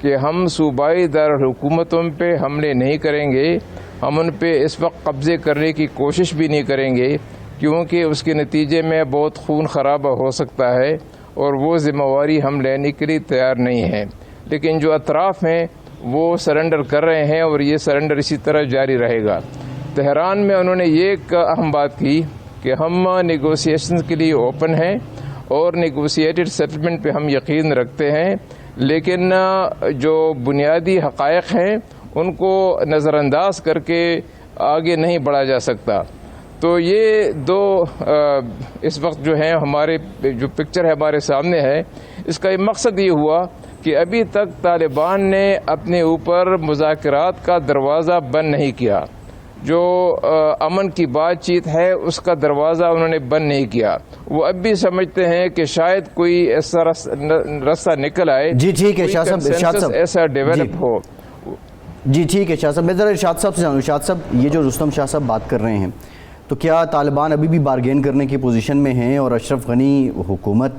کہ ہم صوبائی دارالحکومتوں پہ حملے نہیں کریں گے، ہم ان پہ اس وقت قبضے کرنے کی کوشش بھی نہیں کریں گے، کیونکہ اس کے نتیجے میں بہت خون خرابہ ہو سکتا ہے اور وہ ذمہ داری ہم لینے کے لیے تیار نہیں ہیں۔ لیکن جو اطراف ہیں وہ سرنڈر کر رہے ہیں اور یہ سرنڈر اسی طرح جاری رہے گا۔ تہران میں انہوں نے یہ ایک اہم بات کی کہ ہم نیگوسیشن کے لیے اوپن ہیں اور نیگوسیٹڈ سیٹلمنٹ پہ ہم یقین رکھتے ہیں، لیکن جو بنیادی حقائق ہیں ان کو نظر انداز کر کے آگے نہیں بڑھا جا سکتا۔ تو یہ دو اس وقت جو ہیں ہمارے جو پکچر ہے ہمارے سامنے ہے، اس کا مقصد یہ ہوا کہ ابھی تک طالبان نے اپنے اوپر مذاکرات کا دروازہ بند نہیں کیا، جو امن کی بات چیت ہے اس کا دروازہ انہوں نے بند نہیں کیا۔ وہ اب بھی سمجھتے ہیں کہ شاید کوئی ایسا راستہ نکل آئے، جی ٹھیک ہے شاہ صاحب، ایسا ڈیولپ ہو۔ جی ٹھیک ہے شاہ صاحب، میں ذرا ارشاد صاحب سے جانوں، ارشاد صاحب یہ جو رستم شاہ صاحب بات کر رہے ہیں، تو کیا طالبان ابھی بھی بارگین کرنے کی پوزیشن میں ہیں اور اشرف غنی حکومت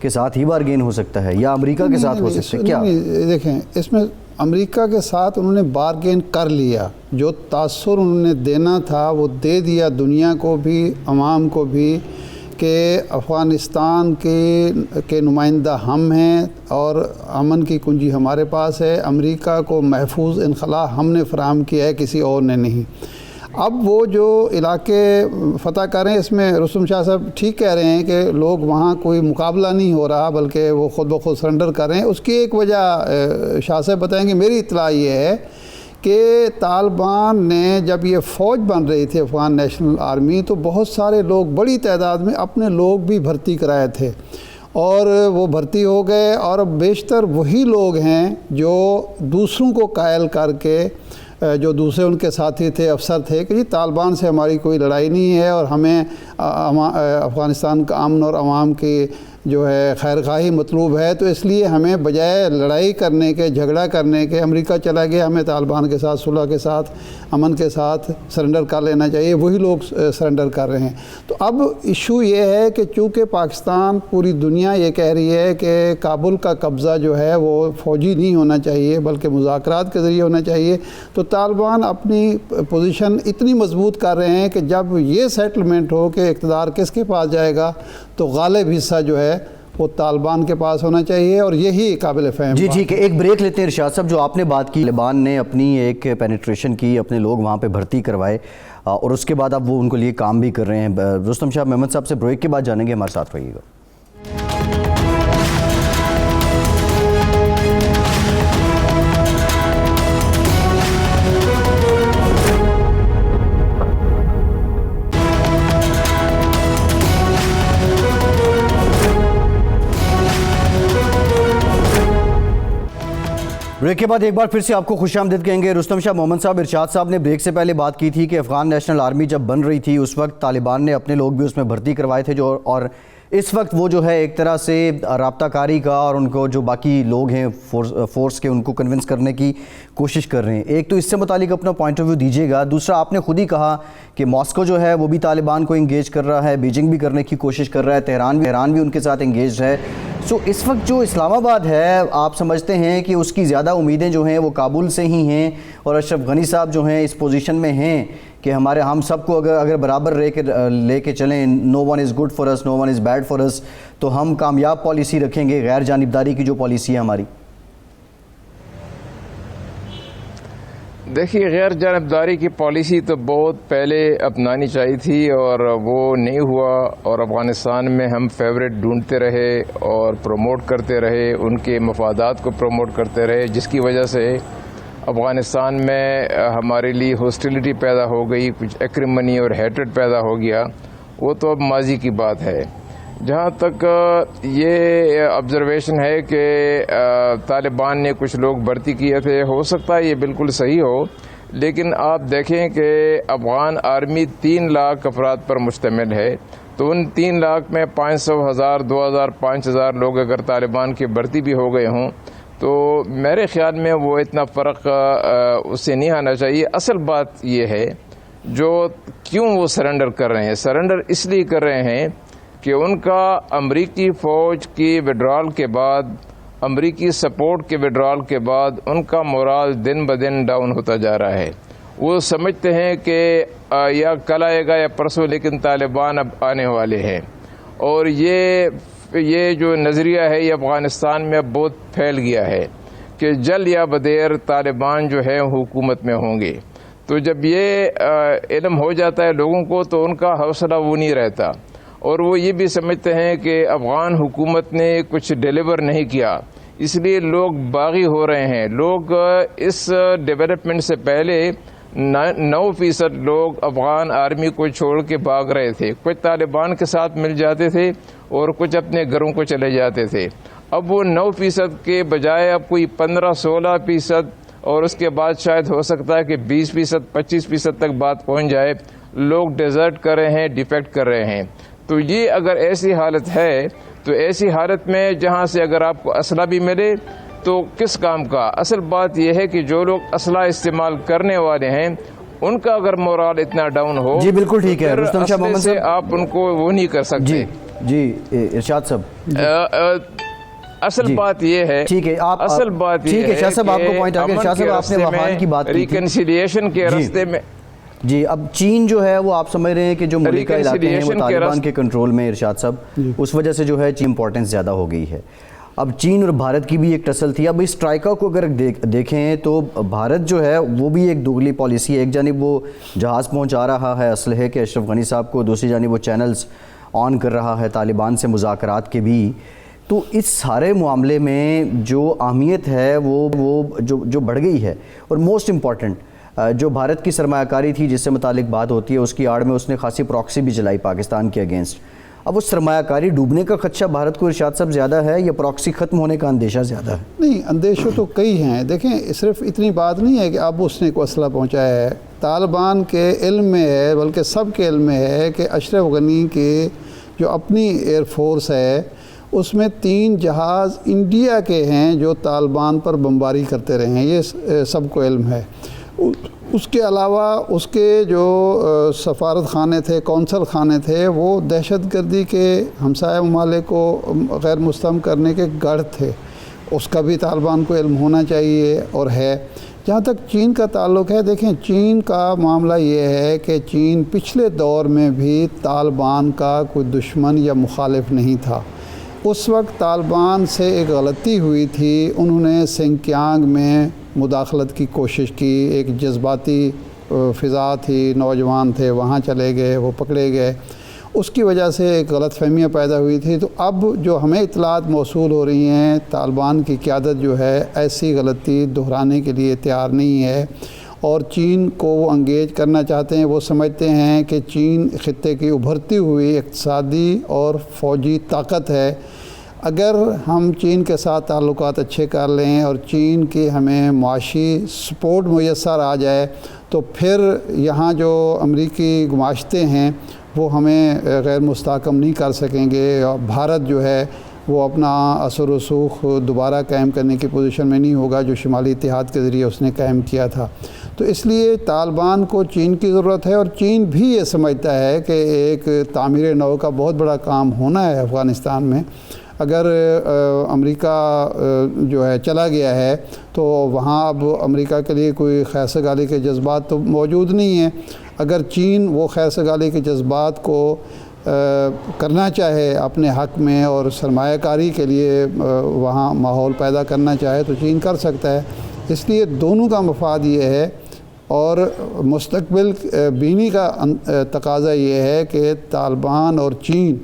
کے ساتھ ہی بارگین ہو سکتا ہے یا امریکہ کے ساتھ ہو سکتا ہے؟ کیا دیکھیں، اس میں امریکہ کے ساتھ انہوں نے بارگین کر لیا، جو تاثر انہوں نے دینا تھا وہ دے دیا دنیا کو بھی، عوام کو بھی، کہ افغانستان کے نمائندہ ہم ہیں اور امن کی کنجی ہمارے پاس ہے، امریکہ کو محفوظ انخلا ہم نے فراہم کیا ہے، کسی اور نے نہیں۔ اب وہ جو علاقے فتح کریں، اس میں رستم شاہ صاحب ٹھیک کہہ رہے ہیں کہ لوگ وہاں کوئی مقابلہ نہیں ہو رہا بلکہ وہ خود بخود سرنڈر کر رہے ہیں۔ اس کی ایک وجہ شاہ صاحب بتائیں گے، میری اطلاع یہ ہے کہ طالبان نے جب یہ فوج بن رہی تھی افغان نیشنل آرمی، تو بہت سارے لوگ بڑی تعداد میں اپنے لوگ بھی بھرتی کرائے تھے اور وہ بھرتی ہو گئے، اور اب بیشتر وہی لوگ ہیں جو دوسروں کو قائل کر کے، جو دوسرے ان کے ساتھی تھے، افسر تھے، کہ جی طالبان سے ہماری کوئی لڑائی نہیں ہے اور ہمیں افغانستان کا امن اور عوام کی جو ہے خیر خواہی مطلوب ہے، تو اس لیے ہمیں بجائے لڑائی کرنے کے، جھگڑا کرنے کے، امریکہ چلا گیا، ہمیں طالبان کے ساتھ صلح کے ساتھ، امن کے ساتھ سرنڈر کر لینا چاہیے۔ وہی لوگ سرنڈر کر رہے ہیں۔ تو اب ایشو یہ ہے کہ چونکہ پاکستان، پوری دنیا یہ کہہ رہی ہے کہ کابل کا قبضہ جو ہے وہ فوجی نہیں ہونا چاہیے بلکہ مذاکرات کے ذریعے ہونا چاہیے، تو طالبان اپنی پوزیشن اتنی مضبوط کر رہے ہیں کہ جب یہ سیٹلمنٹ ہو کہ اقتدار کس کے پاس جائے گا، تو غالب حصہ جو ہے وہ طالبان کے پاس ہونا چاہیے، اور یہی قابل فہم۔ جی ٹھیک ہے، ایک بریک لیتے ہیں ارشاد صاحب۔ جو آپ نے بات کی، طالبان نے اپنی ایک پینیٹریشن کی، اپنے لوگ وہاں پہ بھرتی کروائے اور اس کے بعد اب وہ ان کو لیے کام بھی کر رہے ہیں۔ رستم شاہ محمد صاحب سے بریک کے بعد جانیں گے، ہمارے ساتھ رہیے گا۔ بریک کے بعد ایک بار پھر سے آپ کو خوش آمدید کہیں گے۔ رستم شاہ محمد صاحب، ارشاد صاحب نے بریک سے پہلے بات کی تھی کہ افغان نیشنل آرمی جب بن رہی تھی اس وقت طالبان نے اپنے لوگ بھی اس میں بھرتی کروائے تھے، اور اس وقت وہ جو ہے ایک طرح سے رابطہ کاری کا اور ان کو جو باقی لوگ ہیں فورس کے، ان کو کنونس کرنے کی کوشش کر رہے ہیں۔ ایک تو اس سے متعلق اپنا پوائنٹ آف ویو دیجیے گا، دوسرا آپ نے خود ہی کہا کہ ماسکو جو ہے وہ بھی طالبان کو انگیج کر رہا ہے، بیجنگ بھی کرنے کی کوشش کر رہا ہے، تہران بھی ان کے ساتھ انگیج ہے۔ سو اس وقت جو اسلام آباد ہے، آپ سمجھتے ہیں کہ اس کی زیادہ امیدیں جو ہیں وہ کابل سے ہی ہیں، اور اشرف غنی صاحب جو ہیں اس پوزیشن میں ہیں کہ ہم سب کو اگر برابر لے کے چلیں، no one is good for us, no one is bad for us, تو ہم کامیاب پالیسی رکھیں گے، غیر جانبداری کی جو پالیسی ہے ہماری؟ دیکھیے، غیر جانبداری کی پالیسی تو بہت پہلے اپنانی چاہیے تھی اور وہ نہیں ہوا، اور افغانستان میں ہم فیوریٹ ڈھونڈتے رہے اور پروموٹ کرتے رہے، ان کے مفادات کو پروموٹ کرتے رہے، جس کی وجہ سے افغانستان میں ہمارے لیے ہاسٹیلٹی پیدا ہو گئی، کچھ ایکریمنی اور ہیٹریڈ پیدا ہو گیا۔ وہ تو اب ماضی کی بات ہے۔ جہاں تک یہ آبزرویشن ہے کہ طالبان نے کچھ لوگ بھرتی کیے تھے، ہو سکتا ہے یہ بالکل صحیح ہو، لیکن آپ دیکھیں کہ افغان آرمی 3 لاکھ افراد پر مشتمل ہے، تو ان 3 لاکھ میں 500 ہزار 2000 5000 لوگ اگر طالبان کی بھرتی بھی ہو گئے ہوں تو میرے خیال میں وہ اتنا فرق اس سے نہیں آنا چاہیے۔ اصل بات یہ ہے جو کیوں وہ سرنڈر کر رہے ہیں، سرنڈر اس لیے کر رہے ہیں کہ ان کا امریکی فوج کی وڈرال کے بعد امریکی سپورٹ کے وڈرال کے بعد ان کا مورال دن بدن ڈاؤن ہوتا جا رہا ہے. وہ سمجھتے ہیں کہ یا کل آئے گا یا پرسوں، لیکن طالبان اب آنے والے ہیں. اور یہ جو نظریہ ہے یہ افغانستان میں اب بہت پھیل گیا ہے کہ جل یا بدیر طالبان جو ہے حکومت میں ہوں گے. تو جب یہ علم ہو جاتا ہے لوگوں کو تو ان کا حوصلہ وہ نہیں رہتا، اور وہ یہ بھی سمجھتے ہیں کہ افغان حکومت نے کچھ ڈیلیور نہیں کیا، اس لیے لوگ باغی ہو رہے ہیں. لوگ اس ڈیولپمنٹ سے پہلے 9% لوگ افغان آرمی کو چھوڑ کے بھاگ رہے تھے. کچھ طالبان کے ساتھ مل جاتے تھے اور کچھ اپنے گھروں کو چلے جاتے تھے. اب وہ 9% کے بجائے اب کوئی 15-16%، اور اس کے بعد شاید ہو سکتا ہے کہ 20%، 25% تک بات پہنچ جائے. لوگ ڈیزرٹ کر رہے ہیں، ڈیفیکٹ کر رہے ہیں. تو یہ اگر ایسی حالت ہے تو ایسی حالت میں جہاں سے اگر آپ کو اسلحہ بھی ملے تو کس کام کا؟ اصل بات یہ ہے کہ جو لوگ اسلحہ استعمال کرنے والے ہیں ان کا اگر مورال اتنا ڈاؤن ہو، جی بالکل ٹھیک ہے رستم شاہ محمد سے صاحب، آپ ان کو وہ نہیں کر سکتے. جی ارشاد صاحب، اصل بات یہ ہے، ٹھیک ہے آپ اصل بات یہ ہے شاہ صاحب آپ کو پوائنٹ آ گیا. شاہ صاحب آپ نے وہاں کی بات کی، ریکنسیلیشن کے راستے میں. جی اب چین جو ہے وہ آپ سمجھ رہے ہیں کہ جو ملکہ علاقے ہیں وہ طالبان کے کنٹرول میں، ارشاد صاحب اس وجہ سے جو ہے چین امپورٹنس زیادہ ہو گئی ہے. اب چین اور بھارت کی بھی ایک ٹسل تھی. اب اس ٹرائیکا کو اگر دیکھیں تو بھارت جو ہے وہ بھی ایک دوگلی پالیسی ہے. ایک جانب وہ جہاز پہنچا رہا ہے اسلحے کے اشرف غنی صاحب کو، دوسری جانب وہ چینلز آن کر رہا ہے طالبان سے مذاکرات کے بھی. تو اس سارے معاملے میں جو اہمیت ہے وہ جو بڑھ گئی ہے، اور موسٹ امپورٹنٹ جو بھارت کی سرمایہ کاری تھی جس سے متعلق بات ہوتی ہے، اس کی آڑ میں اس نے خاصی پراکسی بھی چلائی پاکستان کے اگینسٹ. اب وہ سرمایہ کاری ڈوبنے کا خدشہ بھارت کو ارشاد صاحب زیادہ ہے یا پراکسی ختم ہونے کا اندیشہ زیادہ ہے؟ نہیں، اندیشے تو کئی ہیں. دیکھیں صرف اتنی بات نہیں ہے کہ اب اس نے کو اسلحہ پہنچایا ہے. طالبان کے علم میں ہے، بلکہ سب کے علم میں ہے کہ اشرف غنی کی جو اپنی ایئر فورس ہے اس میں 3 جہاز انڈیا کے ہیں جو طالبان پر بمباری کرتے رہے ہیں. یہ سب کو علم ہے. اس کے علاوہ اس کے جو سفارت خانے تھے، کونسل خانے تھے، وہ دہشت گردی کے ہمسایہ ممالک کو غیر مستحکم کرنے کے گڑھ تھے. اس کا بھی طالبان کو علم ہونا چاہیے اور ہے. جہاں تک چین کا تعلق ہے، دیکھیں چین کا معاملہ یہ ہے کہ چین پچھلے دور میں بھی طالبان کا کوئی دشمن یا مخالف نہیں تھا. اس وقت طالبان سے ایک غلطی ہوئی تھی، انہوں نے سنکیانگ میں مداخلت کی کوشش کی. ایک جذباتی فضا تھی، نوجوان تھے، وہاں چلے گئے، وہ پکڑے گئے. اس کی وجہ سے ایک غلط فہمیاں پیدا ہوئی تھی. تو اب جو ہمیں اطلاعات موصول ہو رہی ہیں، طالبان کی قیادت جو ہے ایسی غلطی دہرانے کے لیے تیار نہیں ہے، اور چین کو وہ انگیج کرنا چاہتے ہیں. وہ سمجھتے ہیں کہ چین خطے کی ابھرتی ہوئی اقتصادی اور فوجی طاقت ہے. اگر ہم چین کے ساتھ تعلقات اچھے کر لیں اور چین کی ہمیں معاشی سپورٹ میسر آ جائے تو پھر یہاں جو امریکی گماشتے ہیں وہ ہمیں غیر مستحکم نہیں کر سکیں گے. اور بھارت جو ہے وہ اپنا اثر و رسوخ دوبارہ قائم کرنے کی پوزیشن میں نہیں ہوگا جو شمالی اتحاد کے ذریعے اس نے قائم کیا تھا. تو اس لیے طالبان کو چین کی ضرورت ہے، اور چین بھی یہ سمجھتا ہے کہ ایک تعمیر نو کا بہت بڑا کام ہونا ہے افغانستان میں. اگر امریکہ جو ہے چلا گیا ہے تو وہاں اب امریکہ کے لیے کوئی خیر سگالی کے جذبات تو موجود نہیں ہیں. اگر چین وہ خیر سگالی کے جذبات کو کرنا چاہے اپنے حق میں اور سرمایہ کاری کے لیے وہاں ماحول پیدا کرنا چاہے تو چین کر سکتا ہے. اس لیے دونوں کا مفاد یہ ہے، اور مستقبل بینی کا تقاضا یہ ہے کہ طالبان اور چین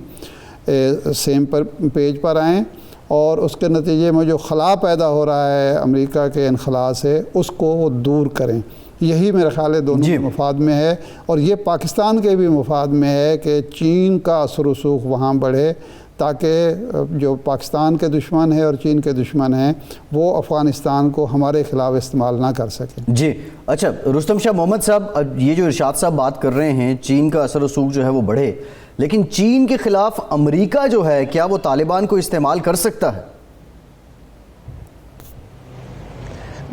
سیم پیج پر آئیں، اور اس کے نتیجے میں جو خلا پیدا ہو رہا ہے امریکہ کے انخلا سے اس کو وہ دور کریں. یہی میرا خیال ہے دونوں کے مفاد میں ہے، اور یہ پاکستان کے بھی مفاد میں ہے کہ چین کا اثر و رسوخ وہاں بڑھے، تاکہ جو پاکستان کے دشمن ہیں اور چین کے دشمن ہیں وہ افغانستان کو ہمارے خلاف استعمال نہ کر سکیں. جی اچھا رستم شاہ محمد صاحب، یہ جو ارشاد صاحب بات کر رہے ہیں چین کا اثر و رسوخ جو ہے وہ بڑھے، لیکن چین کے خلاف امریکہ جو ہے کیا وہ طالبان کو استعمال کر سکتا ہے؟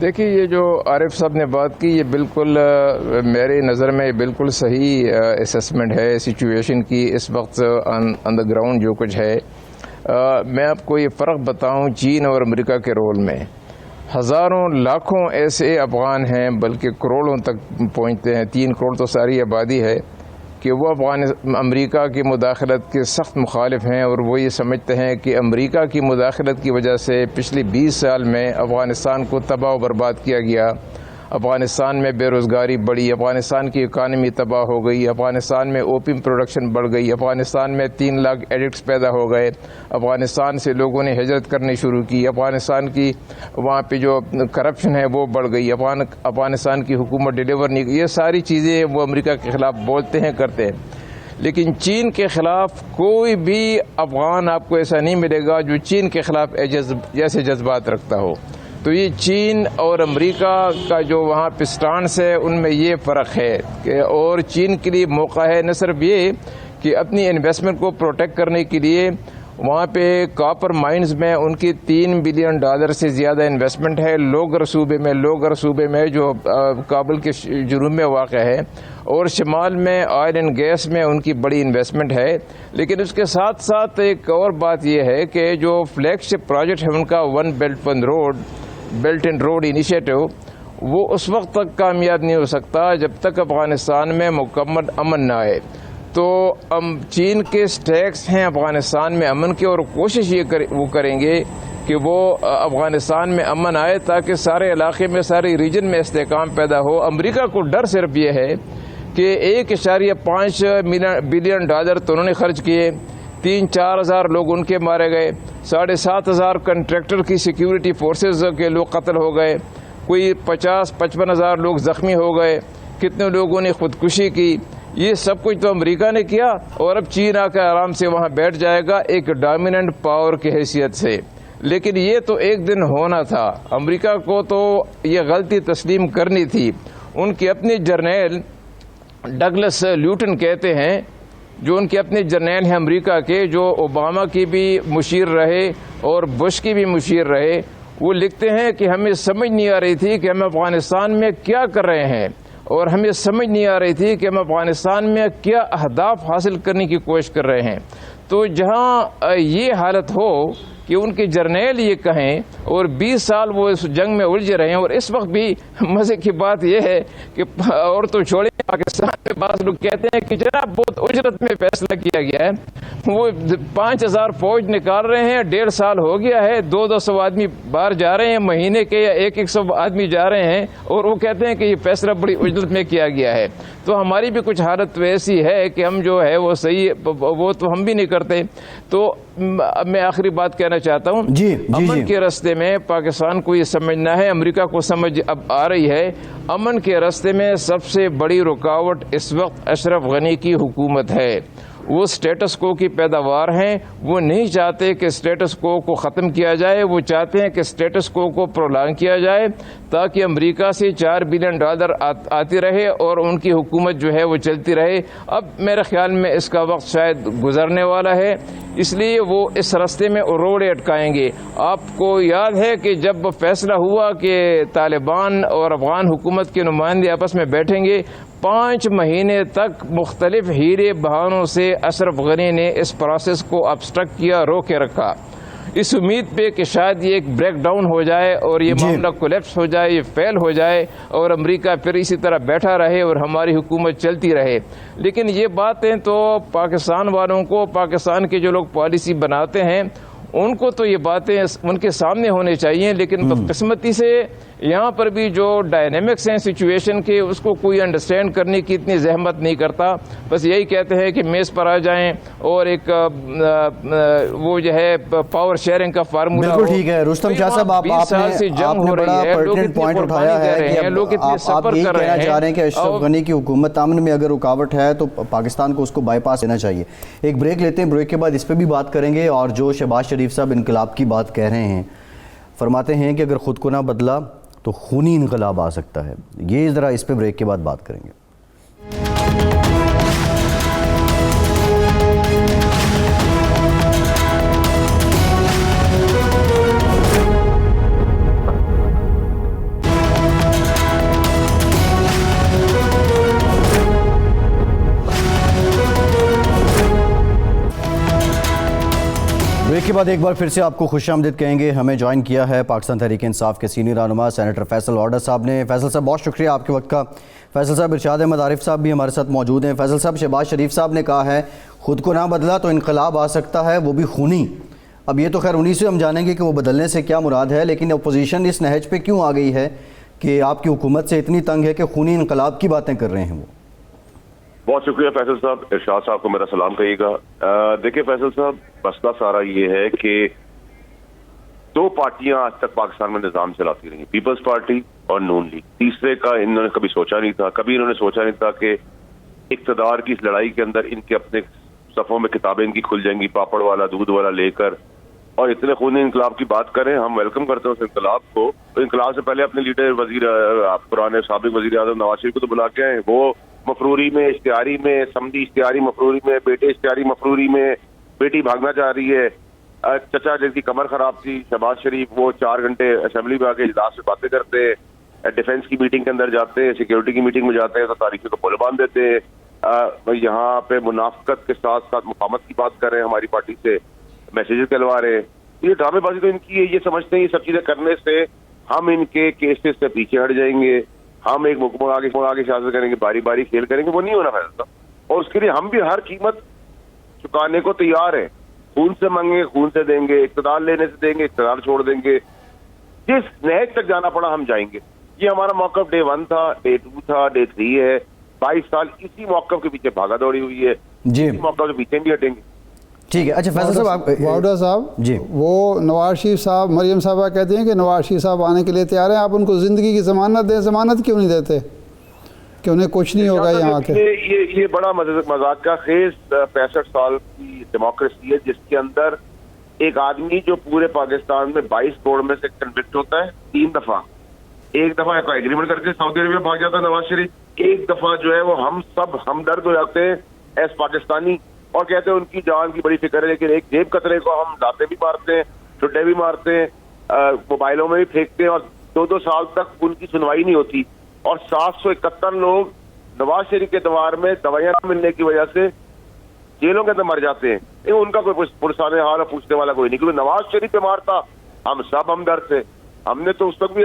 دیکھیے یہ جو عارف صاحب نے بات کی یہ بالکل میرے نظر میں بالکل صحیح اسیسمنٹ ہے سچویشن کی اس وقت آن دا گراؤنڈ جو کچھ ہے. میں آپ کو یہ فرق بتاؤں چین اور امریکہ کے رول میں، ہزاروں لاکھوں ایسے افغان ہیں بلکہ کروڑوں تک پہنچتے ہیں، 3 کروڑ تو ساری آبادی ہے، کہ وہ امریکہ کی مداخلت کے سخت مخالف ہیں، اور وہ یہ سمجھتے ہیں کہ امریکہ کی مداخلت کی وجہ سے پچھلی 20 سال میں افغانستان کو تباہ و برباد کیا گیا، افغانستان میں بے روزگاری بڑھی، افغانستان کی اکانومی تباہ ہو گئی، افغانستان میں اوپیم پروڈکشن بڑھ گئی، افغانستان میں 3 لاکھ ایڈکٹس پیدا ہو گئے، افغانستان سے لوگوں نے ہجرت کرنی شروع کی، افغانستان کی وہاں پہ جو کرپشن ہے وہ بڑھ گئی، افغانستان کی حکومت ڈیلیور نہیں کی، یہ ساری چیزیں وہ امریکہ کے خلاف بولتے ہیں، کرتے ہیں۔ لیکن چین کے خلاف کوئی بھی افغان آپ کو ایسا نہیں ملے گا جو چین کے خلاف جیسے جذبات رکھتا ہو۔ تو یہ چین اور امریکہ کا جو وہاں پہ سٹانس ہے ان میں یہ فرق ہے کہ، اور چین کے لیے موقع ہے نہ صرف یہ کہ اپنی انویسٹمنٹ کو پروٹیکٹ کرنے کے لیے وہاں پہ کاپر مائنز میں ان کی $3 بلین سے زیادہ انویسٹمنٹ ہے لوگر صوبے میں جو کابل کے جنوب میں واقع ہے، اور شمال میں آئل اینڈ گیس میں ان کی بڑی انویسٹمنٹ ہے۔ لیکن اس کے ساتھ ساتھ ایک اور بات یہ ہے کہ جو فلیگ شپ پروجیکٹ ہے ان کا one belt and road initiative, وہ اس وقت تک کامیاب نہیں ہو سکتا جب تک افغانستان میں مکمل امن نہ آئے۔ تو چین کے سٹیکس ہیں افغانستان میں امن کے، اور کوشش وہ کریں گے کہ وہ افغانستان میں امن آئے تاکہ سارے علاقے میں، سارے ریجن میں استحکام پیدا ہو۔ امریکہ کو ڈر صرف یہ ہے کہ $1.5 بلین تو انہوں نے خرچ کیے، 3-4 ہزار لوگ ان کے مارے گئے، 7,500 کنٹریکٹر کی سیکیورٹی فورسز کے لوگ قتل ہو گئے، کوئی 50-55 ہزار لوگ زخمی ہو گئے، کتنے لوگوں نے خودکشی کی۔ یہ سب کچھ تو امریکہ نے کیا، اور اب چین آ کر آرام سے وہاں بیٹھ جائے گا ایک ڈومیننٹ پاور کی حیثیت سے۔ لیکن یہ تو ایک دن ہونا تھا، امریکہ کو تو یہ غلطی تسلیم کرنی تھی۔ ان کے اپنے جرنیل ڈگلس لیوٹن کہتے ہیں، جو ان کے اپنے جرنیل ہیں امریکہ کے، جو اوباما کی بھی مشیر رہے اور بش کی بھی مشیر رہے، وہ لکھتے ہیں کہ ہمیں سمجھ نہیں آ رہی تھی کہ ہم افغانستان میں کیا کر رہے ہیں، اور ہمیں سمجھ نہیں آ رہی تھی کہ ہم افغانستان میں کیا اہداف حاصل کرنے کی کوشش کر رہے ہیں۔ تو جہاں یہ حالت ہو کہ ان کے جرنیل یہ کہیں اور 20 سال وہ اس جنگ میں الجھے رہے ہیں، اور اس وقت بھی مزے کی بات یہ ہے کہ، اور تو چھوڑیں، پاکستان میں بعض لوگ کہتے ہیں کہ جناب بہت اجرت میں فیصلہ کیا گیا ہے، وہ 5,000 فوج نکال رہے ہیں، 1.5 سال ہو گیا ہے، 200 آدمی باہر جا رہے ہیں مہینے کے، یا 100 آدمی جا رہے ہیں، اور وہ کہتے ہیں کہ یہ فیصلہ بڑی اجرت میں کیا گیا ہے۔ تو ہماری بھی کچھ حالت تو ایسی ہے کہ ہم جو ہے وہ صحیح، وہ تو ہم بھی نہیں کرتے۔ تو اب میں آخری بات کہنا چاہتا ہوں، امن کے راستے میں پاکستان کو یہ سمجھنا ہے، امریکہ کو سمجھ اب آ رہی ہے، امن کے راستے میں سب سے بڑی رکاوٹ اس وقت اشرف غنی کی حکومت ہے۔ وہ سٹیٹس کو کی پیداوار ہیں، وہ نہیں چاہتے کہ سٹیٹس کو ختم کیا جائے، وہ چاہتے ہیں کہ سٹیٹس کو پرولانگ کیا جائے تاکہ امریکہ سے $4 بلین آتی رہے اور ان کی حکومت جو ہے وہ چلتی رہے۔ اب میرے خیال میں اس کا وقت شاید گزرنے والا ہے، اس لیے وہ اس راستے میں روڑے اٹکائیں گے۔ آپ کو یاد ہے کہ جب فیصلہ ہوا کہ طالبان اور افغان حکومت کے نمائندے آپس میں بیٹھیں گے، 5 مہینے تک مختلف ہیرے بہانوں سے اشرف غنی نے اس پروسیس کو ابسٹرکٹ کیا، روک کے رکھا، اس امید پہ کہ شاید یہ ایک بریک ڈاؤن ہو جائے اور یہ معاملہ کولیپس ہو جائے، یہ فیل ہو جائے، اور امریکہ پھر اسی طرح بیٹھا رہے اور ہماری حکومت چلتی رہے۔ لیکن یہ باتیں تو پاکستان والوں کو، پاکستان کے جو لوگ پالیسی بناتے ہیں، ان کو تو یہ باتیں ان کے سامنے ہونے چاہیے، لیکن بدقسمتی سے یہاں پر بھی جو ڈائنامکس ہیں سچویشن کے، اس کو کوئی انڈرسٹینڈ کرنے کی اتنی زحمت نہیں کرتا، بس یہی کہتے ہیں کہ میز پر آ جائیں اور ایک وہ جو ہے پاور شیئرنگ کا فارمولا۔ بالکل ٹھیک ہے رستم شاہ صاحب، آپ نے بڑا پرٹیننٹ پوائنٹ اٹھایا ہے کہ آپ یہی کہنا چاہ رہے ہیں کہ اشرف غنی کی حکومت امن میں اگر رکاوٹ ہے تو پاکستان کو اس کو بائی پاس دینا چاہیے۔ ایک بریک لیتے ہیں، بریک کے بعد اس پہ بھی بات کریں گے، اور جو شہباز شریف صاحب انقلاب کی بات کہہ رہے ہیں، فرماتے ہیں کہ اگر خود کو نہ بدلا تو خونی انقلاب آ سکتا ہے، یہ ذرا اس پہ بریک کے بعد بات کریں گے۔ بریک کے کے بعد ایک بار پھر سے آپ کو خوش آمدید کہیں گے. ہمیں جوائن کیا ہے پاکستان تحریک انصاف کے سینئر رہنما سینیٹر فیصل وارڈر صاحب نے. فیصل صاحب بہت شکریہ آپ کے وقت کا. فیصل صاحب ارشاد احمد عارف صاحب بھی ہمارے ساتھ موجود ہیں. فیصل صاحب شہباز شریف صاحب نے کہا ہے خود کو نہ بدلا تو انقلاب آ سکتا ہے وہ بھی خونی. اب یہ تو خیر انہی سے ہم جانیں گے کہ وہ بدلنے سے کیا مراد ہے, لیکن اپوزیشن اس نہج پہ کیوں آ گئی ہے کہ آپ کی حکومت سے اتنی تنگ ہے کہ خونی انقلاب کی باتیں کر رہے ہیں وہ؟ بہت شکریہ فیصل صاحب. ارشاد صاحب کو میرا سلام کہیے گا. دیکھیں فیصل صاحب, مسئلہ سارا یہ ہے کہ دو پارٹیاں آج تک پاکستان میں نظام چلاتی رہی, پیپلز پارٹی اور نون لیگ. تیسرے کا انہوں نے کبھی سوچا نہیں تھا, کبھی انہوں نے سوچا نہیں تھا کہ اقتدار کی اس لڑائی کے اندر ان کے اپنے صفوں میں کتابیں ان کی کھل جائیں گی, پاپڑ والا دودھ والا لے کر, اور اتنے خونی انقلاب کی بات کریں. ہم ویلکم کرتے ہیں اس انقلاب کو. انقلاب سے پہلے اپنے لیڈر وزیر پرانے سابق وزیر اعظم نواز شریف کو تو بلا کے آئے. وہ مفروری میں, اشتہاری میں, سمدی اشتہاری مفروری میں, بیٹے اشتہاری مفروری میں, بیٹی بھاگنا چاہ رہی ہے, چچا جن کی کمر خراب تھی شہباز شریف وہ 4 گھنٹے اسمبلی میں آ کے اجلاس میں باتیں کرتے ہیں, ڈیفنس کی میٹنگ کے اندر جاتے ہیں, سیکیورٹی کی میٹنگ میں جاتے ہیں تو تاریخی کو پل باندھ دیتے ہیں. یہاں پہ منافقت کے ساتھ ساتھ مقامت کی بات کر رہے ہیں, ہماری پارٹی سے میسیجز کلوا رہے ہیں. یہ ڈرامے بازی تو ان کی ہے. یہ سمجھتے ہیں یہ سب چیزیں کرنے سے ہم ان کے کیسز سے پیچھے ہٹ جائیں گے, ہم ایک مکمل آگے شاذ کریں گے, باری باری کھیل کریں گے. وہ نہیں ہونا فیصلہ, اور اس کے لیے ہم بھی ہر قیمت چکانے کو تیار ہیں. خون سے مانگیں خون سے دیں گے, اقتدار لینے سے دیں گے, اقتدار چھوڑ دیں گے. جس نہج تک جانا پڑا ہم جائیں گے. یہ ہمارا موقف ڈے 1 تھا, ڈے 2 تھا, ڈے 3 ہے. 22 سال اسی موقف کے پیچھے بھاگا دوڑی ہوئی ہے. جی موقف کے پیچھے بھی ہٹیں گے. ٹھیک ہے. اچھا فیصل صاحب, واؤڈر صاحب جی وہ نواز شریف صاحب, مریم صاحبہ کہتی ہیں کہ نواز شریف صاحب آنے کے لیے تیار ہیں, آپ ان کو زندگی کی ضمانت دیں. ضمانت کیوں نہیں دیتے کہ انہیں کچھ نہیں ہوگا یہاں کے؟ یہ بڑا مذاق کا خیز 65 سال کی ڈیموکریسی ہے جس کے اندر ایک آدمی جو پورے پاکستان میں 22 کروڑ میں سے کنوکٹ ہوتا ہے 3 دفعہ. ایک دفعہ ایگریمنٹ کر کے سعودی عربیہ بھاگ جاتا ہے نواز شریف. ایک دفعہ جو ہے وہ ہم سب ہمدرد ہو جاتے ہیں ایز پاکستانی اور کہتے ہیں ان کی جان کی بڑی فکر ہے, لیکن ایک جیب قطرے کو ہم لاتے بھی مارتے ہیں, ٹھڈے بھی مارتے ہیں, موبائلوں میں بھی پھینکتے ہیں, اور 2 سال تک ان کی سنوائی نہیں ہوتی. اور 771 لوگ نواز شریف کے دوار میں دوائیاں نہ ملنے کی وجہ سے جیلوں کے اندر مر جاتے ہیں. ان کا کوئی پرسان حال اور پوچھنے والا کوئی نہیں, کیونکہ نواز شریف پہ مارتا ہم سب ہمدرد تھے. ہم نے تو اس وقت بھی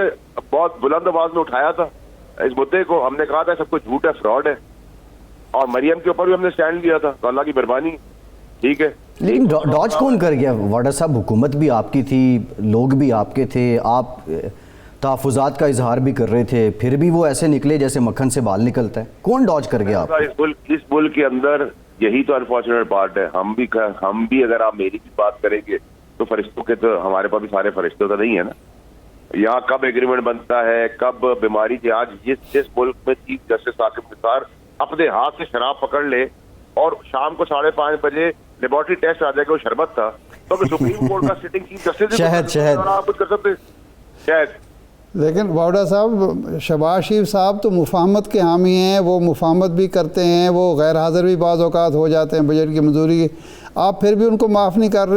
بہت بلند آواز میں اٹھایا تھا اس مدعے کو. ہم نے کہا تھا سب کچھ جھوٹ ہے, فراڈ ہے, اور مریم کے اوپر بھی ہم نے سٹینڈ لیا تھا. تو اللہ کی مہربانی, ٹھیک ہے. لیکن ڈاج کون کر گیا وارڈر صاحب؟ حکومت بھی آپ کی تھی, لوگ بھی آپ کے تھے, آپ تحفظات کا اظہار بھی کر رہے تھے, پھر بھی وہ ایسے نکلے جیسے مکھن سے بال نکلتا ہے. کون ڈاج کر گیا آپ؟ اس ملک کے اندر یہی تو انفارچونیٹ پارٹ ہے. ہم بھی اگر آپ میری بھی بات کریں گے تو فرشتوں کے تو ہمارے پاس بھی سارے فرشتوں تو نہیں ہے نا. یہاں کب ایگریمنٹ بنتا ہے, کب بیماری تھی. آج جس ملک میں چیف جسٹس ثاقب نثار اپنے ہاتھ سے شراب پکڑ لے اور شام کو 5:30 بجے لیبورٹری ٹیسٹ آ جائے کہ وہ شربت تھا, تو سپریم کورٹ کا سٹنگ چیف جسٹس آپ کچھ کر سکتے شہد. لیکن واؤڈر صاحب, شہباز شریف صاحب تو مفاہمت کے حامی ہیں, وہ مفاہمت بھی کرتے ہیں, وہ غیر حاضر بھی بعض اوقات ہو جاتے ہیں بجٹ کی منظوری. آپ پھر بھی ان کو معاف نہیں کر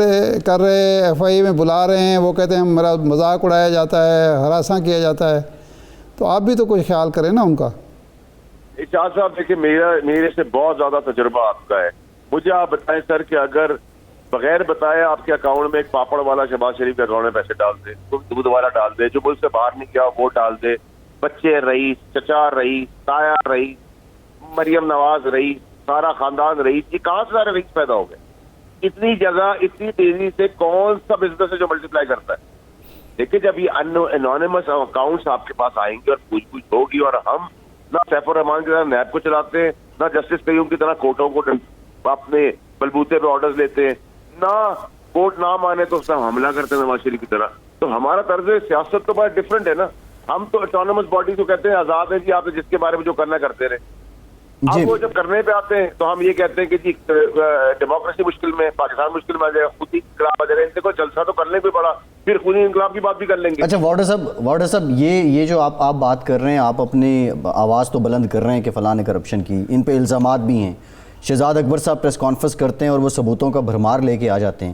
رہے ایف آئی میں بلا رہے ہیں. وہ کہتے ہیں میرا مذاق اڑایا جاتا ہے, ہراساں کیا جاتا ہے. تو آپ بھی تو کچھ خیال کریں نا ان کا. ارشاد صاحب دیکھیں, میرے سے بہت زیادہ تجربہ آپ کا ہے. مجھے آپ بتائیں سر کہ اگر بغیر بتائے آپ کے اکاؤنٹ میں ایک پاپڑ والا شہباز شریف کے اکاؤنٹ میں پیسے ڈال دے, دودھ والا ڈال دے, جو ملک سے باہر نہیں گیا وہ ڈال دے, بچے رئیس, چچا رئیس, تایا رئیس, مریم نواز رئیس, سارا خاندان رئیس, یہ کہاں سے سارے رئیس پیدا ہو گئے؟ اتنی جگہ اتنی تیزی سے کون سا بزنس ہے جو ملٹیپلائی کرتا ہے؟ دیکھیں جب یہ انونیمس اکاؤنٹس آپ کے پاس آئیں گے اور پوچھ پوچھ ہوگی, اور ہم نہ سیف الرحمان کی طرح نیب کو چلاتے ہیں, نہ جسٹس قیوم کی طرح کورٹوں کو اپنے بلبوتے پہ آرڈرز لیتے ہیں, نہ کورٹ نہ مانے تو اس کا حملہ کرتے ہیں نواز شریف کی طرح. تو ہمارا طرز سیاست تو بہت ڈفرینٹ ہے نا. ہم تو اٹانومس باڈی کو کہتے ہیں آزاد ہے جی, آپ جس کے بارے میں جو کرنا کرتے رہے. اب وہ جب کرنے پہ آتے ہیں تو ہم یہ کہتے ہیں کہ جی ڈیموکریسی مشکل میں, پاکستان مشکل میں آ جائے, خود ہی انقلاب آ جائے. ان سے کوئی جلسہ تو کرنے کوئی بڑا, پھر خودی انقلاب کی بات بھی کر لیں گے. اچھا واؤڈر صاحب, یہ جو آپ بات کر رہے ہیں, آپ اپنی آواز تو بلند کر رہے ہیں کہ فلاں نے کرپشن کی, ان پہ الزامات بھی ہیں. شہزاد اکبر صاحب پریس کانفرنس کرتے ہیں اور وہ ثبوتوں کا بھرمار لے کے آ جاتے ہیں,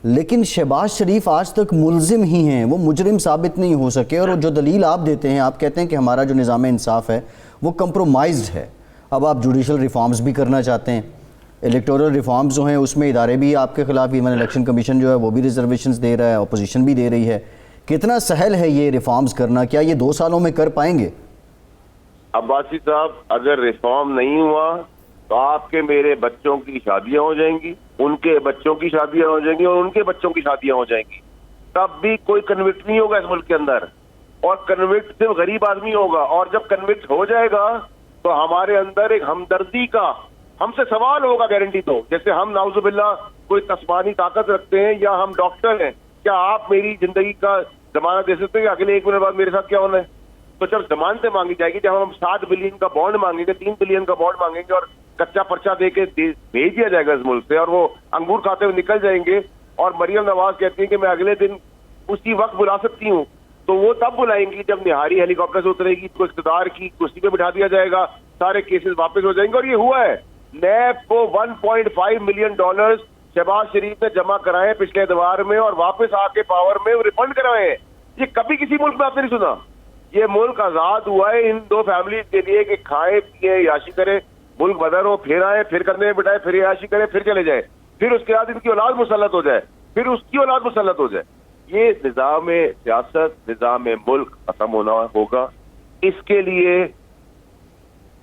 لیکن شہباز شریف آج تک ملزم ہی ہیں, وہ مجرم ثابت نہیں ہو سکے. اور جو دلیل آپ دیتے ہیں, آپ کہتے ہیں کہ ہمارا جو نظام انصاف ہے وہ کمپرومائزڈ ہے. اب آپ جوڈیشل ریفارمز بھی کرنا چاہتے ہیں, الیکٹورل ریفارمز جو ہیں اس میں ادارے بھی آپ کے خلاف، ایون الیکشن کمیشن جو ہے وہ بھی ریزرویشنز دے رہا ہے، اپوزیشن بھی دے رہی ہے. کتنا سہل ہے یہ ریفارمز کرنا؟ کیا یہ 2 سالوں میں کر پائیں گے؟ عباسی صاحب، اگر ریفارم نہیں ہوا تو آپ کے میرے بچوں کی شادیاں ہو جائیں گی، ان کے بچوں کی شادیاں ہو جائیں گی، اور ان کے بچوں کی شادیاں ہو جائیں گی. تب بھی کوئی کنوکٹ نہیں ہوگا اس ملک کے اندر، اور کنوکٹ صرف غریب آدمی ہوگا. اور جب کنوکٹ ہو جائے گا تو ہمارے اندر ایک ہمدردی کا ہم سے سوال ہوگا، گارنٹی. تو جیسے ہم نعوذ باللہ کوئی تسمانی طاقت رکھتے ہیں یا ہم ڈاکٹر ہیں، کیا آپ میری زندگی کا ضمانت دے سکتے ہیں کہ اگلے 1 منٹ بعد میرے ساتھ کیا ہونا ہے؟ تو جب ضمانتیں مانگی جائے گی، جب ہم 7 بلین کا بانڈ مانگیں گے، 3 بلین کا بانڈ مانگیں گے، اور کچا پرچہ دے کے بھیج دیا جائے گا اس ملک سے، اور وہ انگور کھاتے ہوئے نکل جائیں گے، اور مریم نواز کہتی ہیں کہ میں اگلے دن اسی وقت بلا سکتی ہوں، تو وہ تب بلائیں گی جب نہاری ہیلی کاپٹر سے اترے گی، تو اقتدار کی کرسی پہ بٹھا دیا جائے گا، سارے کیسز واپس ہو جائیں گے. اور یہ ہوا ہے. نیب کو $1.5 ملین شہباز شریف نے جمع کرائے پچھلے اتوار میں، اور واپس آ کے پاور میں ریفنڈ کروائے ہیں. یہ کبھی کسی ملک میں آپ نے نہیں سنا. یہ ملک آزاد ہوا ہے ان 2 فیملیز کے لیے کہ کھائیں پیئیں عیاشی کرے، ملک بدر ہو، پھر آئے، پھر کرنے میں بٹھائے، پھر عیاشی کرے، پھر چلے جائے، پھر اس کے بعد ان کی اولاد مسلط ہو جائے، پھر اس کی اولاد مسلط ہو جائے. یہ نظام سیاست، نظام ملک ختم ہونا ہوگا. اس کے لیے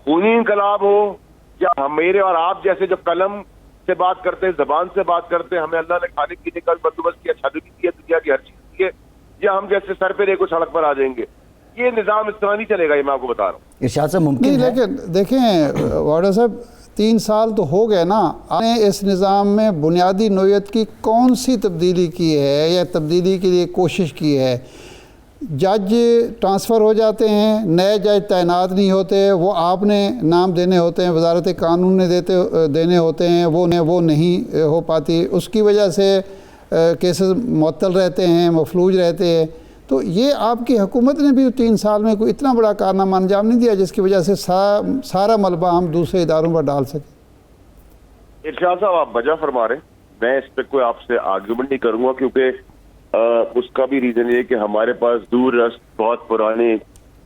خونی انقلاب ہو، یا ہم میرے اور آپ جیسے جو قلم سے بات کرتے ہیں، زبان سے بات کرتے ہیں، ہمیں اللہ نے کھانے پینے کا بندوبست کیا، چھت بھی دیا، دنیا کی ہر چیز کی ہے، یا ہم جیسے سر پہ لے کو سڑک پر آ جائیں گے. یہ نظام اس طرح نہیں چلے گا. یہ میں آپ کو بتا رہا ہوں. ارشاد صاحب ممکن نہیں، ہے؟ لیکن دیکھیں واڈر صاحب، 3 سال تو ہو گئے نا. آپ نے اس نظام میں بنیادی نوعیت کی کون سی تبدیلی کی ہے یا تبدیلی کے لیے کوشش کی ہے؟ جج ٹرانسفر ہو جاتے ہیں، نئے جج تعینات نہیں ہوتے، وہ آپ نے نام دینے ہوتے ہیں، وزارت قانون نے دینے ہوتے ہیں، وہ نہیں ہو پاتی. اس کی وجہ سے کیسز معطل رہتے ہیں، مفلوج رہتے ہیں. تو یہ آپ کی حکومت نے بھی 3 سال میں کوئی اتنا بڑا کارنامہ انجام نہیں دیا جس کی وجہ سے سارا ملبہ ہم دوسرے اداروں پر ڈال سکیں. ارشاد صاحب، آپ وجہ فرما رہے ہیں، میں اس پہ کوئی آپ سے آرگیومنٹ نہیں کروں گا، کیونکہ اس کا بھی ریزن یہ کہ ہمارے پاس دور رست بہت پرانے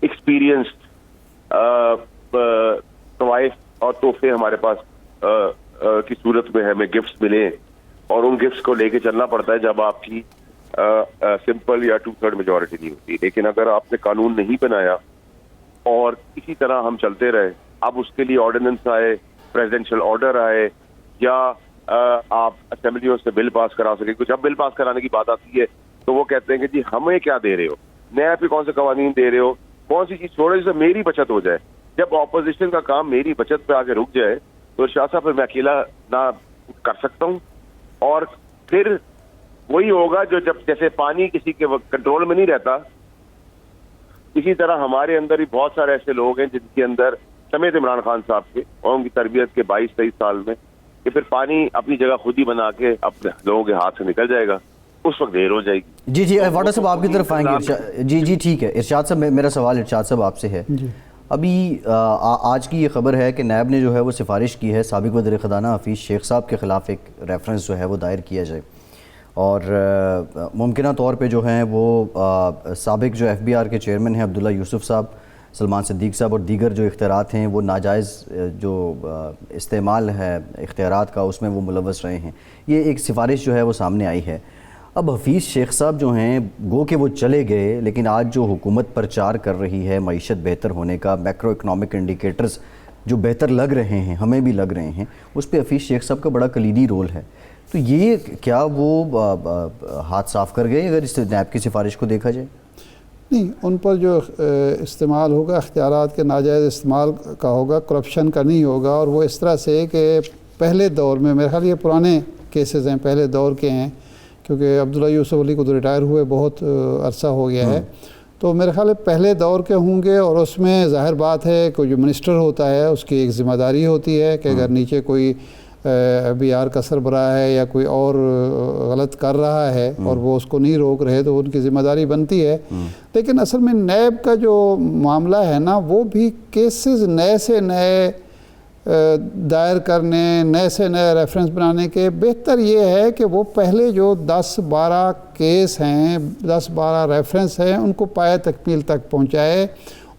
ایکسپیرینسڈ طوائف اور تحفے ہمارے پاس کی صورت میں ہمیں گفٹس ملے، اور ان گفٹس کو لے کے چلنا پڑتا ہے جب آپ کی سمپل یا 2/3 میجورٹی نہیں ہوتی. لیکن اگر آپ نے قانون نہیں بنایا اور اسی طرح ہم چلتے رہے، اب اس کے لیے آرڈیننس آئے، پریزیڈنشل آرڈر آئے، یا آپ اسمبلیوں سے بل پاس کرا سکیں. کچھ اب بل پاس کرانے کی بات آتی ہے تو وہ کہتے ہیں کہ جی ہمیں کیا دے رہے ہو، نیا پہ کون سے قوانین دے رہے ہو، کون سی چیز چھوڑو جس سے میری بچت ہو جائے. جب اپوزیشن کا کام میری بچت پہ آگے رک جائے تو شاہ صاحب پھر میں اکیلا نہ کر سکتا ہوں. اور پھر وہی ہوگا جو جب جیسے پانی کسی کے کنٹرول میں نہیں رہتا، اسی طرح ہمارے اندر بھی بہت سارے ایسے لوگ ہیں جن کے اندر سمیت عمران خان صاحب کے اور ان کی تربیت کے 22-23 سال میں کہ پھر پانی اپنی جگہ خود ہی بنا کے اپنے لوگوں کے ہاتھ سے نکل جائے گا، اس وقت دیر ہو جائے گی. جی واڈر صاحب آپ کی طرف آئیں گے. جی ٹھیک ہے. ارشاد صاحب میرا سوال ارشاد صاحب آپ سے ہے. ابھی آج کی یہ خبر ہے کہ نیب نے جو ہے وہ سفارش کی ہے سابق وزیر خزانہ حفیظ شیخ صاحب کے خلاف ایک ریفرنس جو ہے وہ دائر کیا جائے، اور ممکنہ طور پہ جو ہیں وہ سابق جو FBR کے چیئرمین ہیں عبداللہ یوسف صاحب، سلمان صدیق صاحب اور دیگر جو اختیارات ہیں وہ ناجائز جو استعمال ہے اختیارات کا اس میں وہ ملوث رہے ہیں. یہ ایک سفارش جو ہے وہ سامنے آئی ہے. اب حفیظ شیخ صاحب جو ہیں گو کہ وہ چلے گئے، لیکن آج جو حکومت پرچار کر رہی ہے معیشت بہتر ہونے کا، میکرو اکنامک انڈیکیٹرز جو بہتر لگ رہے ہیں، ہمیں بھی لگ رہے ہیں، اس پہ حفیظ شیخ صاحب کا بڑا کلیدی رول ہے. تو یہ کیا وہ ہاتھ صاف کر گئے اگر اس نیب کی سفارش کو دیکھا جائے؟ نہیں، ان پر جو استعمال ہوگا اختیارات کے ناجائز استعمال کا ہوگا، کرپشن کا نہیں ہوگا. اور وہ اس طرح سے کہ پہلے دور میں میرے خیال یہ پرانے کیسز ہیں، پہلے دور کے ہیں، کیونکہ عبداللہ یوسف علی کو تو ریٹائر ہوئے بہت عرصہ ہو گیا ہے، تو میرے خیال ہے پہلے دور کے ہوں گے. اور اس میں ظاہر بات ہے کہ جو منسٹر ہوتا ہے اس کی ایک ذمہ داری ہوتی ہے کہ اگر نیچے کوئی BR کا سربراہ ہے یا کوئی اور غلط کر رہا ہے اور وہ اس کو نہیں روک رہے تو ان کی ذمہ داری بنتی ہے. لیکن اصل میں نیب کا جو معاملہ ہے نا، وہ بھی کیسز نئے سے نئے دائر کرنے، نئے سے نئے ریفرنس بنانے کے بہتر یہ ہے کہ وہ پہلے جو 10-12 کیس ہیں، 10-12 ریفرنس ہیں، ان کو پایہ تکمیل تک پہنچائے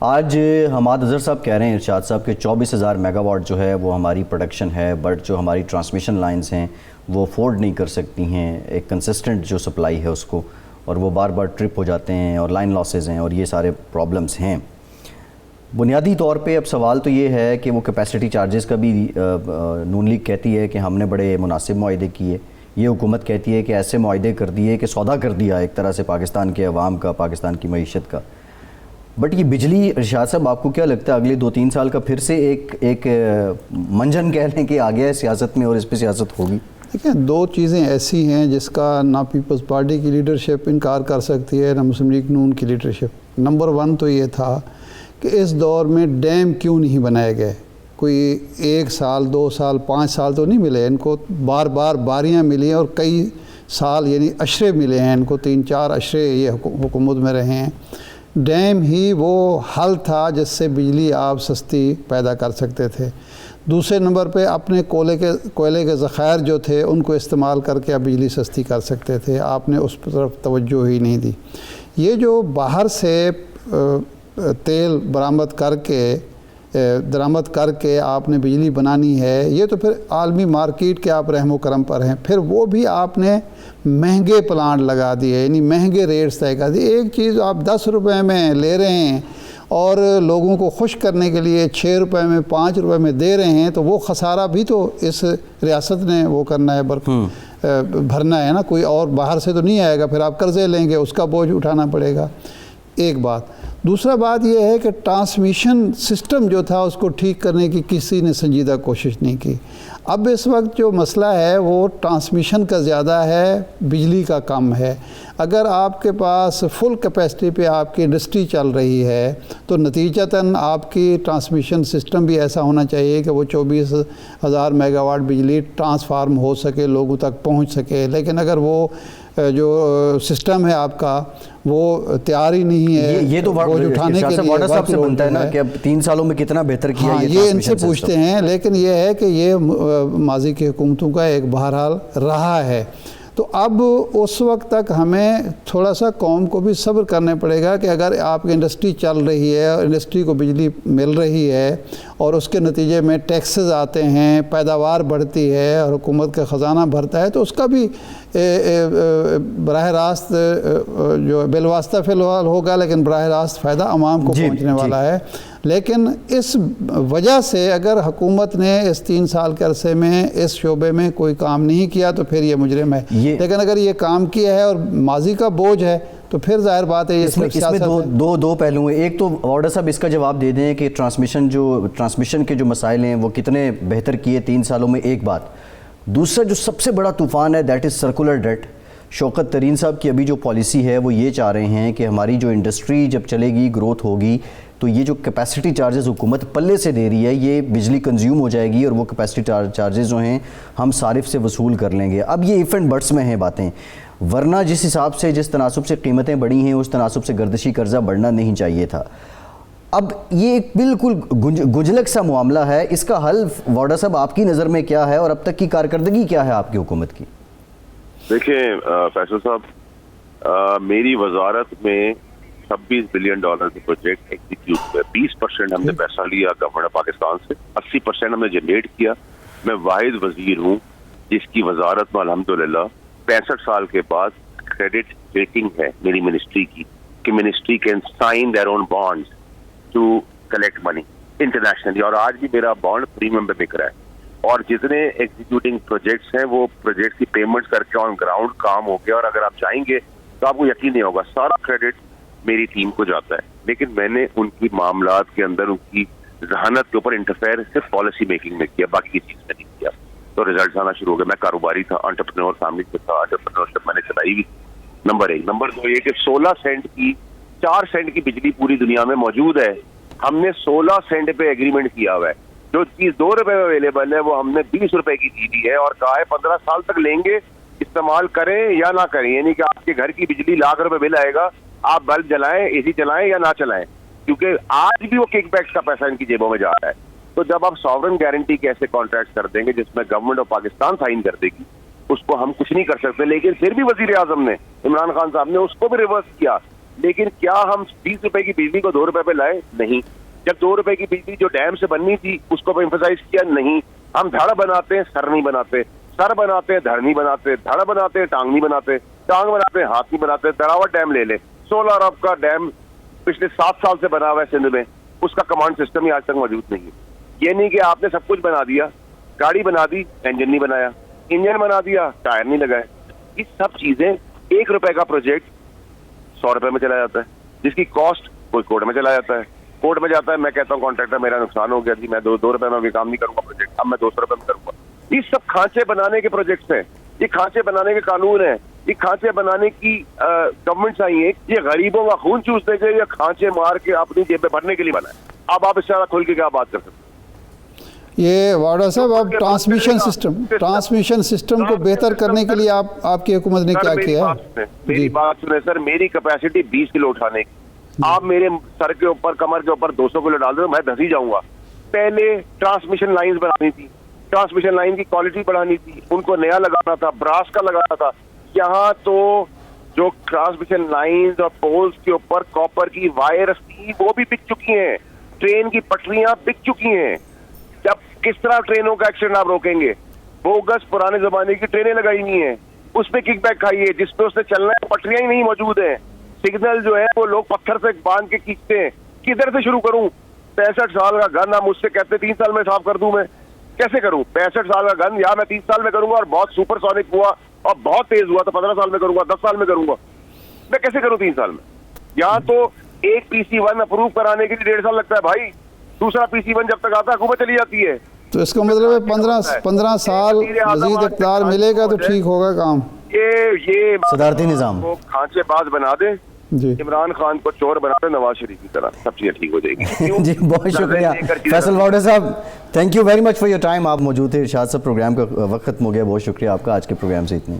آج حماد اظہر صاحب کہہ رہے ہیں ارشاد صاحب کہ 24,000 میگا واٹ جو ہے وہ ہماری پروڈکشن ہے، بٹ جو ہماری ٹرانسمیشن لائنز ہیں وہ افورڈ نہیں کر سکتی ہیں ایک کنسسٹنٹ جو سپلائی ہے اس کو، اور وہ بار بار ٹرپ ہو جاتے ہیں اور لائن لاسز ہیں اور یہ سارے پرابلمز ہیں۔ بنیادی طور پہ اب سوال تو یہ ہے کہ وہ کیپیسٹی چارجز کا بھی نون لیگ کہتی ہے کہ ہم نے بڑے مناسب معاہدے کیے، یہ حکومت کہتی ہے کہ ایسے معاہدے کر دیے کہ سودا کر دیا ایک طرح سے پاکستان کے عوام کا، پاکستان کی معیشت کا۔ بٹ یہ بجلی ارشاد صاحب آپ کو کیا لگتا ہے اگلے 2-3 سال کا پھر سے ایک منجن کہہ لیں کہ آ گیا ہے سیاست میں اور اس پہ سیاست ہوگی؟ دیکھیں، دو چیزیں ایسی ہیں جس کا نہ پیپلز پارٹی کی لیڈرشپ انکار کر سکتی ہے نہ مسلم لیگ نون کی لیڈرشپ۔ نمبر 1 تو یہ تھا کہ اس دور میں ڈیم کیوں نہیں بنائے گئے، کوئی 1 سال 2 سال 5 سال تو نہیں ملے، ان کو بار بار باریاں ملی اور کئی سال یعنی عشرے ملے ہیں ان کو، 3-4 عشرے یہ حکومت میں رہے ہیں۔ ڈیم ہی وہ حل تھا جس سے بجلی آپ سستی پیدا کر سکتے تھے۔ دوسرے نمبر پہ اپنے کوئلے کے ذخائر جو تھے ان کو استعمال کر کے آپ بجلی سستی کر سکتے تھے، آپ نے اس طرف توجہ ہی نہیں دی۔ یہ جو باہر سے تیل درآمد کر کے آپ نے بجلی بنانی ہے، یہ تو پھر عالمی مارکیٹ کے آپ رحم و کرم پر ہیں، پھر وہ بھی آپ نے مہنگے پلانٹ لگا دیے، یعنی مہنگے ریٹس طے کر دیے۔ ایک چیز آپ 10 روپے میں لے رہے ہیں اور لوگوں کو خوش کرنے کے لیے 6 روپے میں 5 روپے میں دے رہے ہیں، تو وہ خسارہ بھی تو اس ریاست نے وہ کرنا ہے، بھرنا ہے نا، کوئی اور باہر سے تو نہیں آئے گا، پھر آپ قرضے لیں گے، اس کا بوجھ اٹھانا پڑے گا، ایک بات۔ دوسرا بات یہ ہے کہ ٹرانسمیشن سسٹم جو تھا اس کو ٹھیک کرنے کی کسی نے سنجیدہ کوشش نہیں کی۔ اب اس وقت جو مسئلہ ہے وہ ٹرانسمیشن کا زیادہ ہے، بجلی کا کم ہے۔ اگر آپ کے پاس فل کیپیسٹی پہ آپ کی انڈسٹری چل رہی ہے تو نتیجتاً آپ کی ٹرانسمیشن سسٹم بھی ایسا ہونا چاہیے کہ وہ 24,000 میگا واٹ بجلی ٹرانسفارم ہو سکے، لوگوں تک پہنچ سکے۔ لیکن اگر وہ جو سسٹم ہے آپ کا وہ تیار ہی نہیں ہے، یہ تو بوجھ اٹھانے کے لیے صاحب سے بنتا ہے نا کہ اب 3 سالوں میں کتنا بہتر کیا یہ ان سے پوچھتے ہیں، لیکن یہ ہے کہ یہ ماضی کی حکومتوں کا ایک بہرحال رہا ہے۔ تو اب اس وقت تک ہمیں تھوڑا سا قوم کو بھی صبر کرنے پڑے گا کہ اگر آپ کی انڈسٹری چل رہی ہے اور انڈسٹری کو بجلی مل رہی ہے اور اس کے نتیجے میں ٹیکسز آتے ہیں، پیداوار بڑھتی ہے اور حکومت کا خزانہ بھرتا ہے، تو اس کا بھی براہ راست جو بالواسطہ فی الحال ہوگا، لیکن براہ راست فائدہ عوام کو پہنچنے والا ہے۔ لیکن اس وجہ سے اگر حکومت نے اس 3 سال کے عرصے میں اس شعبے میں کوئی کام نہیں کیا تو پھر یہ مجرم ہے، لیکن اگر یہ کام کیا ہے اور ماضی کا بوجھ ہے تو پھر ظاہر بات ہے اس میں دو پہلو ہیں۔ ایک تو آرڈر صاحب اس کا جواب دے دیں کہ ٹرانسمیشن کے جو مسائل ہیں وہ کتنے بہتر کیے 3 سالوں میں، ایک بات۔ دوسرا جو سب سے بڑا طوفان ہے دیٹ از سرکولر ڈیٹ۔ شوکت ترین صاحب کی ابھی جو پالیسی ہے وہ یہ چاہ رہے ہیں کہ ہماری جو انڈسٹری جب چلے گی، گروتھ ہوگی، تو یہ جو کیپیسٹی چارجز حکومت پلے سے دے رہی ہے یہ بجلی کنزیوم ہو جائے گی اور وہ کیپیسٹی چارجز جو ہیں ہم صارف سے وصول کر لیں گے۔ اب یہ ایف اینڈ بٹس میں ہیں باتیں، ورنہ جس حساب سے جس تناسب سے قیمتیں بڑھی ہیں اس تناسب سے گردشی قرضہ بڑھنا نہیں چاہیے تھا۔ اب یہ ایک بالکل گجلک سا معاملہ ہے، اس کا حل وارڈا صاحب آپ کی نظر میں کیا ہے اور اب تک کی کارکردگی کیا ہے آپ کی حکومت کی؟ دیکھیں فیصل صاحب، میری وزارت میں $26 بلین کے پروجیکٹ ایگزیکیوٹ ہوئے، 20% ہم نے پیسہ لیا گورنمنٹ پاکستان سے، 80% ہم نے جنریٹ کیا۔ میں واحد وزیر ہوں جس کی وزارت میں الحمدللہ 65 سال کے بعد کریڈٹ ریٹنگ ہے میری منسٹری کی، کہ ministry can sign their own bonds to collect money internationally, اور آج بھی میرا بانڈ پریمیم پہ بک رہا ہے۔ اور جتنے ایگزیکیوٹنگ پروجیکٹس ہیں وہ پروجیکٹ کی پیمنٹ کر کے آن گراؤنڈ کام ہو گیا، اور اگر آپ چاہیں گے تو آپ کو یقین نہیں ہوگا سارا کریڈٹ میری ٹیم کو جاتا ہے۔ لیکن میں نے ان کی معاملات کے اندر ان کی ذہانت کے اوپر انٹرفیئر صرف پالیسی میکنگ میں کیا، باقی کی چیز میں نہیں کیا، تو ریزلٹس آنا شروع ہو گئے۔ میں کاروباری تھا، انٹرپرینور فیملی سے تھا، انٹرپرینورشپ میں نے چلائی ہوئی۔ نمبر 1۔ نمبر 2 یہ کہ 16 سینٹ کی 4 سینٹ کی بجلی پوری دنیا میں موجود ہے، ہم نے 16 سینٹ پہ ایگریمنٹ کیا ہوا ہے۔ جو چیز 2 روپے میں اویلیبل ہے وہ ہم نے 20 روپے کی دی ہے، اور کہا ہے 15 سال تک لیں گے، استعمال کریں یا نہ کریں، یعنی کہ آپ کے گھر کی بجلی لاکھ روپے بل آئے گا، آپ بلب جلائیں، اے سی چلائیں یا نہ چلائیں، کیونکہ آج بھی وہ کک بیکس کا پیسہ ان کی جیبوں میں جا رہا ہے۔ تو جب آپ ساورن گارنٹی کے ایسے کانٹریکٹ کر دیں گے جس میں گورنمنٹ آف پاکستان سائن کر دے گی، اس کو ہم کچھ نہیں کر سکتے۔ لیکن پھر بھی وزیر اعظم نے عمران خان صاحب نے اس کو بھی ریورس کیا لیکن کیا ہم 20 روپے کی بجلی کو 2 روپے پہ لائے؟ نہیں. جب 2 روپے کی بجلی جو ڈیم سے بننی تھی اس کو ایمفسائز کیا؟ نہیں. ہم دھڑ بناتے ہیں، سر نہیں بناتے، سر بناتے ہیں، دھڑ نہیں بناتے، دھڑ بناتے ہیں، ٹانگ نہیں بناتے، ٹانگ بناتے ہیں، ہاتھ نہیں بناتے. دراوٹ ڈیم لے لیں، 16 ارب کا ڈیم پچھلے 7 سال سے بنا ہوا ہے سندھ میں، اس کا کمانڈ سسٹم ہی آج تک موجود نہیں ہے. یہ نہیں کہ آپ نے سب کچھ بنا دیا، گاڑی بنا دی، انجن نہیں بنایا، انجن بنا دیا، ٹائر نہیں لگائے. یہ سب چیزیں 1 روپے کا پروجیکٹ 100 روپے میں چلا جاتا ہے، جس کی کاسٹ کوئی کوڑ میں چلا جاتا ہے. کوڑ میں جاتا ہے، میں کہتا ہوں کانٹریکٹر میرا نقصان ہو گیا جی، میں 2 روپے میں بھی کام نہیں کروں گا پروجیکٹ، اب میں 200 روپے میں کروں گا. یہ سب کھانچے بنانے کے پروجیکٹس ہیں، یہ کھانچے بنانے کے قانون ہیں، یہ کھانچے بنانے کی گورنمنٹس آئی ہیں. یہ غریبوں کا خون چوسنے کے یا کھانچے مار کے اپنی جیب میں بھرنے کے لیے بنا ہے. اب آپ اس سے زیادہ کھل کے کیا بات کر سکتے ہیں؟ یہ واڈا صاحب، اب ٹرانسمیشن سسٹم کو بہتر کرنے کے لیے آپ کی حکومت نے کیا کیا ہے؟ میری بات سنیں سر، میری کیپیسٹی 20 کلو اٹھانے کی. آپ میرے سر کے اوپر، کمر کے اوپر 200 کلو ڈال دیں میں دھس ہی جاؤں گا. پہلے ٹرانسمیشن لائنز بنانی تھی، ٹرانسمیشن لائن کی کوالٹی بڑھانی تھی، ان کو نیا لگانا تھا، براس کا لگانا تھا. یہاں تو جو ٹرانسمیشن لائنز اور پولز کے اوپر کاپر کی وائرز تھی وہ بھی بک چکی ہیں، ٹرین کی پٹریاں بک چکی ہیں. جب کس طرح ٹرینوں کا ایکسیڈنٹ آپ روکیں گے؟ بوگس پرانے زمانے کی ٹرینیں لگائی ہوئی ہیں، اس پہ کک بیک کھائیے، جس پہ اس نے چلنا ہے پٹریاں ہی نہیں موجود ہیں. سگنل جو ہے وہ لوگ پتھر سے باندھ کے کھینچتے ہیں. کدھر سے شروع کروں؟ 65 سال کا گن آپ مجھ سے کہتے 3 سال میں صاف کر دوں، میں کیسے کروں؟ 65 سال کا گن یا میں 30 سال میں کروں گا، اور بہت سپر سونک ہوا اور بہت تیز ہوا تو 15 سال میں کروں گا، 10 سال میں کروں گا. میں کیسے کروں 3 سال میں؟ یہاں تو ایک PC1 اپروو کرانے کے لیے 1.5 سال لگتا ہے بھائی. دوسرا PC1 جب تک آتا ہے حکومت چلی جاتی ہے. تو اس کا مطلب ہے 15 سال مزید اقتدار ملے گا تو ٹھیک ہوگا کام. یہ صدارتی نظام کو کھانچے باز بنا دے، جی عمران خان کو چور بنا دے نواز شریف کی طرح، سب چیزیں ٹھیک ہو جائے گی. جی بہت شکریہ فیصل واڈا صاحب، thank you very much for your time. آپ موجود تھے ارشاد صاحب، پروگرام کا وقت ختم ہو گیا. بہت شکریہ آپ کا آج کے پروگرام سے اتنے.